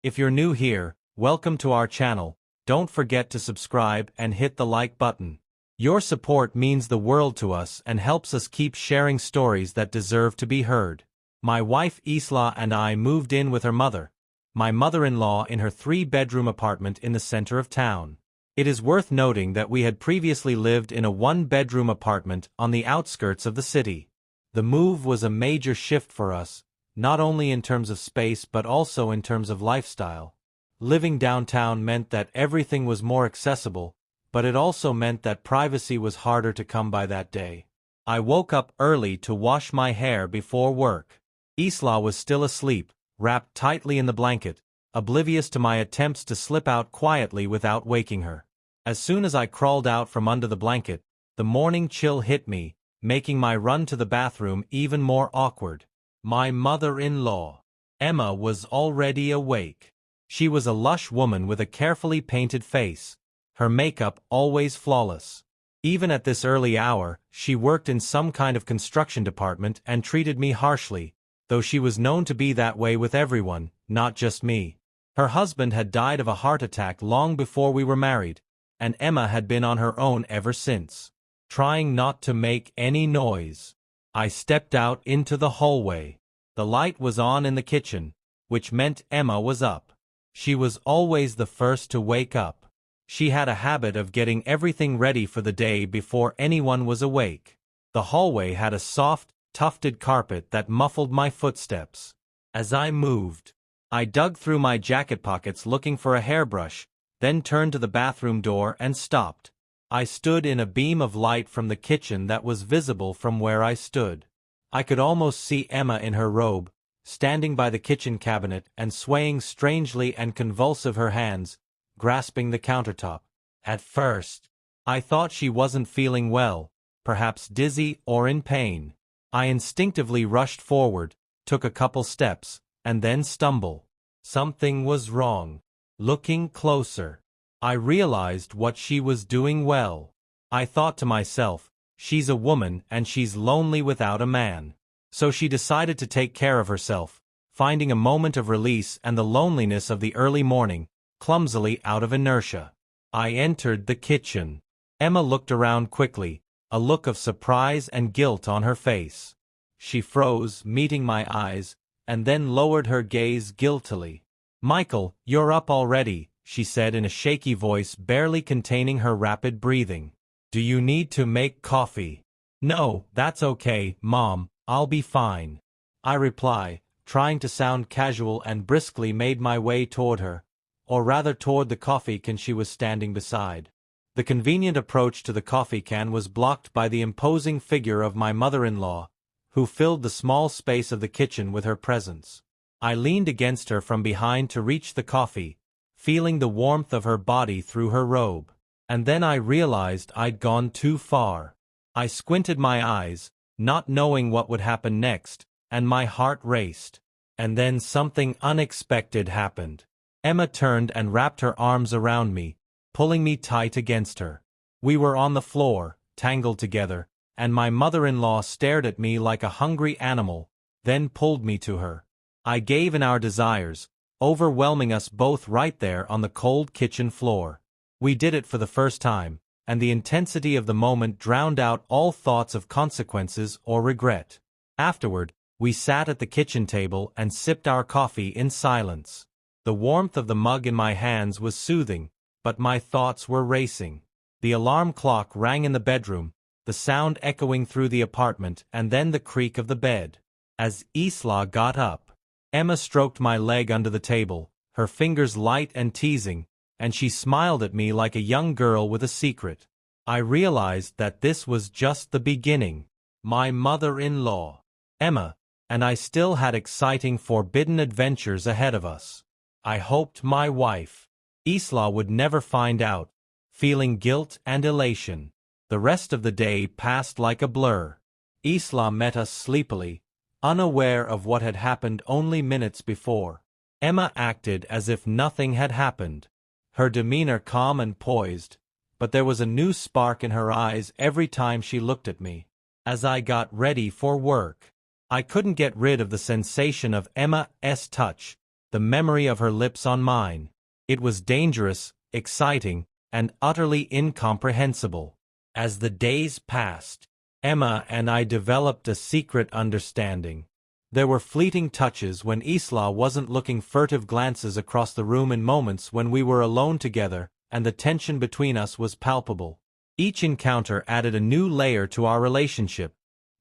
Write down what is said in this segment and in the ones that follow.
If you're new here, welcome to our channel. Don't forget to subscribe and hit the like button. Your support means the world to us and helps us keep sharing stories that deserve to be heard. My wife Isla and I moved in with her mother, my mother-in-law, in her 3-bedroom apartment in the center of town. It is worth noting that we had previously lived in a 1-bedroom apartment on the outskirts of the city. The move was a major shift for us, not only in terms of space but also in terms of lifestyle. Living downtown meant that everything was more accessible, but it also meant that privacy was harder to come by that day. I woke up early to wash my hair before work. Isla was still asleep, wrapped tightly in the blanket, oblivious to my attempts to slip out quietly without waking her. As soon as I crawled out from under the blanket, the morning chill hit me, making my run to the bathroom even more awkward. My mother-in-law, Emma, was already awake. She was a lush woman with a carefully painted face, her makeup always flawless. Even at this early hour, she worked in some kind of construction department and treated me harshly, though she was known to be that way with everyone, not just me. Her husband had died of a heart attack long before we were married, and Emma had been on her own ever since. Trying not to make any noise, I stepped out into the hallway. The light was on in the kitchen, which meant Emma was up. She was always the first to wake up. She had a habit of getting everything ready for the day before anyone was awake. The hallway had a soft, tufted carpet that muffled my footsteps. As I moved, I dug through my jacket pockets looking for a hairbrush, then turned to the bathroom door and stopped. I stood in a beam of light from the kitchen that was visible from where I stood. I could almost see Emma in her robe, standing by the kitchen cabinet and swaying strangely and convulsive, her hands grasping the countertop. At first, I thought she wasn't feeling well, perhaps dizzy or in pain. I instinctively rushed forward, took a couple steps, and then stumbled. Something was wrong. Looking closer, I realized what she was doing well. I thought to myself, she's a woman and she's lonely without a man. So she decided to take care of herself, finding a moment of release and the loneliness of the early morning, clumsily out of inertia. I entered the kitchen. Emma looked around quickly, a look of surprise and guilt on her face. She froze, meeting my eyes, and then lowered her gaze guiltily. "Michael, you're up already," she said in a shaky voice barely containing her rapid breathing. "Do you need to make coffee?" "No, that's okay, Mom, I'll be fine," I reply, trying to sound casual, and briskly made my way toward her, or rather toward the coffee can she was standing beside. The convenient approach to the coffee can was blocked by the imposing figure of my mother-in-law, who filled the small space of the kitchen with her presence. I leaned against her from behind to reach the coffee, feeling the warmth of her body through her robe. And then I realized I'd gone too far. I squinted my eyes, not knowing what would happen next, and my heart raced. And then something unexpected happened. Emma turned and wrapped her arms around me, pulling me tight against her. We were on the floor, tangled together, and my mother-in-law stared at me like a hungry animal, then pulled me to her. I gave in our desires, overwhelming us both right there on the cold kitchen floor. We did it for the first time, and the intensity of the moment drowned out all thoughts of consequences or regret. Afterward, we sat at the kitchen table and sipped our coffee in silence. The warmth of the mug in my hands was soothing, but my thoughts were racing. The alarm clock rang in the bedroom, the sound echoing through the apartment, and then the creak of the bed. As Isla got up, Emma stroked my leg under the table, her fingers light and teasing, and she smiled at me like a young girl with a secret. I realized that this was just the beginning. My mother-in-law, Emma, and I still had exciting, forbidden adventures ahead of us. I hoped my wife, Isla, would never find out, feeling guilt and elation. The rest of the day passed like a blur. Isla met us sleepily, unaware of what had happened only minutes before. Emma acted as if nothing had happened, her demeanor calm and poised, but there was a new spark in her eyes every time she looked at me. As I got ready for work, I couldn't get rid of the sensation of Emma's touch, the memory of her lips on mine. It was dangerous, exciting, and utterly incomprehensible. As the days passed, Emma and I developed a secret understanding. There were fleeting touches when Isla wasn't looking, furtive glances across the room in moments when we were alone together, and the tension between us was palpable. Each encounter added a new layer to our relationship,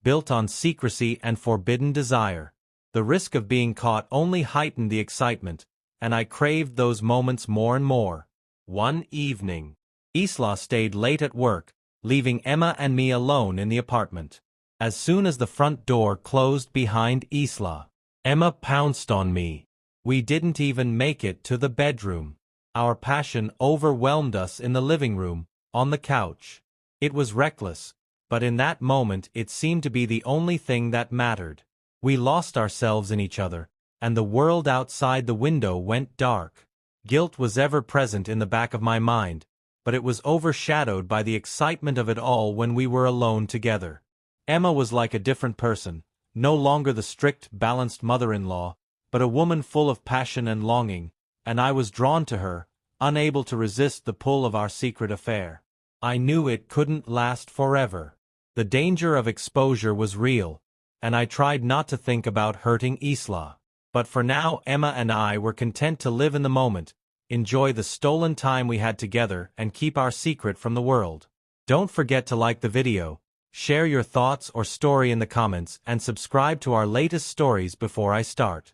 built on secrecy and forbidden desire. The risk of being caught only heightened the excitement, and I craved those moments more and more. One evening, Isla stayed late at work, leaving Emma and me alone in the apartment. As soon as the front door closed behind Isla, Emma pounced on me. We didn't even make it to the bedroom. Our passion overwhelmed us in the living room, on the couch. It was reckless, but in that moment it seemed to be the only thing that mattered. We lost ourselves in each other, and the world outside the window went dark. Guilt was ever present in the back of my mind, but it was overshadowed by the excitement of it all when we were alone together. Emma was like a different person, no longer the strict, balanced mother-in-law, but a woman full of passion and longing, and I was drawn to her, unable to resist the pull of our secret affair. I knew it couldn't last forever. The danger of exposure was real, and I tried not to think about hurting Isla. But for now, Emma and I were content to live in the moment, enjoy the stolen time we had together, and keep our secret from the world. Don't forget to like the video, share your thoughts or story in the comments, and subscribe to our latest stories before I start.